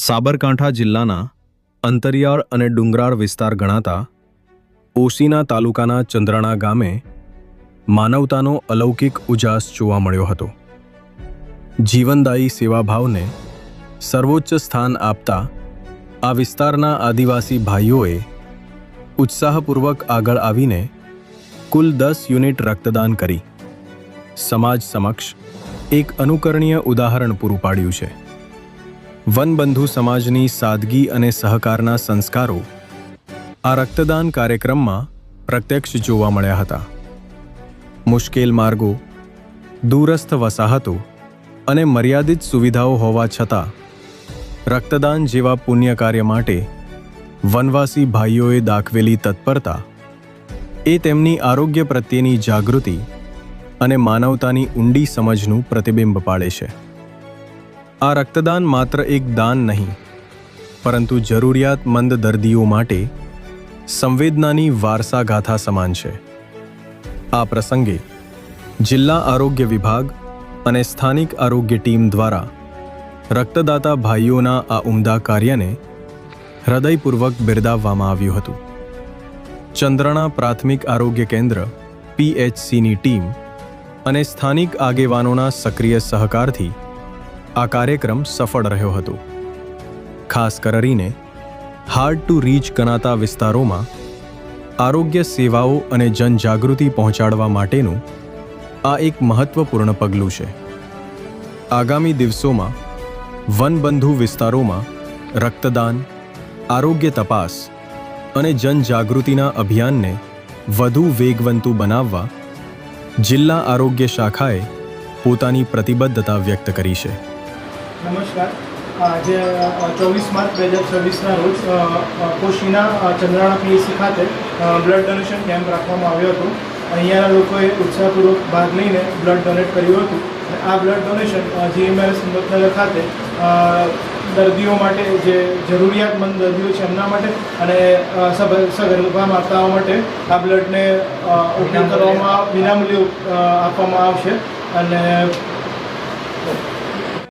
સાબરકાંઠા જિલ્લાના અંતરિયાળ અને ડુંગરાળ વિસ્તાર ગણાતા ઓશીના તાલુકાના ચંદ્રાણા ગામે માનવતાનો અલૌકિક ઉજાસ જોવા મળ્યો હતો. જીવનદાયી સેવાભાવને સર્વોચ્ચ સ્થાન આપતા આ વિસ્તારના આદિવાસી ભાઈઓએ ઉત્સાહપૂર્વક આગળ આવીને કુલ 10 યુનિટ રક્તદાન કરી સમાજ સમક્ષ એક અનુકરણીય ઉદાહરણ પૂરું પાડ્યું છે. વનબંધુ સમાજની સાદગી અને સહકારના સંસ્કારો આ રક્તદાન કાર્યક્રમમાં પ્રત્યક્ષ જોવા મળ્યા હતા. મુશ્કેલ માર્ગો, દૂરસ્થ વસાહતો અને મર્યાદિત સુવિધાઓ હોવા છતાં રક્તદાન જેવા પુણ્ય કાર્ય માટે વનવાસી ભાઈઓએ દાખવેલી તત્પરતા એ તેમની આરોગ્ય પ્રત્યેની જાગૃતિ અને માનવતાની ઊંડી સમજનું પ્રતિબિંબ પાડે છે. આ રક્તદાન માત્ર એક દાન નહીં, પરંતુ જરૂરિયાતમંદ દર્દીઓ માટે સંવેદનાની વારસાગાથા સમાન છે. આ પ્રસંગે જિલ્લા આરોગ્ય વિભાગ અને સ્થાનિક આરોગ્ય ટીમ દ્વારા રક્તદાતા ભાઈઓના આ ઉમદા કાર્યને હૃદયપૂર્વક બિરદાવવામાં આવ્યું હતું. ચંદ્રાણા પ્રાથમિક આરોગ્ય કેન્દ્ર PHCની ટીમ અને સ્થાનિક આગેવાનોના સક્રિય સહકારથી આ કાર્યક્રમ સફળ રહ્યો હતો. ખાસ કરીને હાર્ડ ટુ રીચ ગણાતા વિસ્તારોમાં આરોગ્ય સેવાઓ અને જનજાગૃતિ પહોંચાડવા માટેનું આ એક મહત્વપૂર્ણ પગલું છે. આગામી દિવસોમાં વનબંધુ વિસ્તારોમાં રક્તદાન, આરોગ્ય તપાસ અને જનજાગૃતિના અભિયાનને વધુ વેગવંતુ બનાવવા જિલ્લા આરોગ્ય શાખાએ પોતાની પ્રતિબદ્ધતા વ્યક્ત કરી છે. નમસ્કાર. આજે 24 માર્ચ 2026ના રોજ ઓશીના ચંદ્રાણા PHC ખાતે બ્લડ ડોનેશન કેમ્પ રાખવામાં આવ્યો હતો. અહીંયાના લોકોએ ઉત્સાહપૂર્વક ભાગ લઈને બ્લડ ડોનેટ કર્યું હતું. આ બ્લડ ડોનેશન GMRS હિંમતનગર ખાતે દર્દીઓ માટે, જે જરૂરિયાતમંદ દર્દીઓ છે એમના માટે અને સગર્ભા માતાઓ માટે આ બ્લડને ઉપયોગ કરવામાં વિનામૂલ્યે આપવામાં આવશે. અને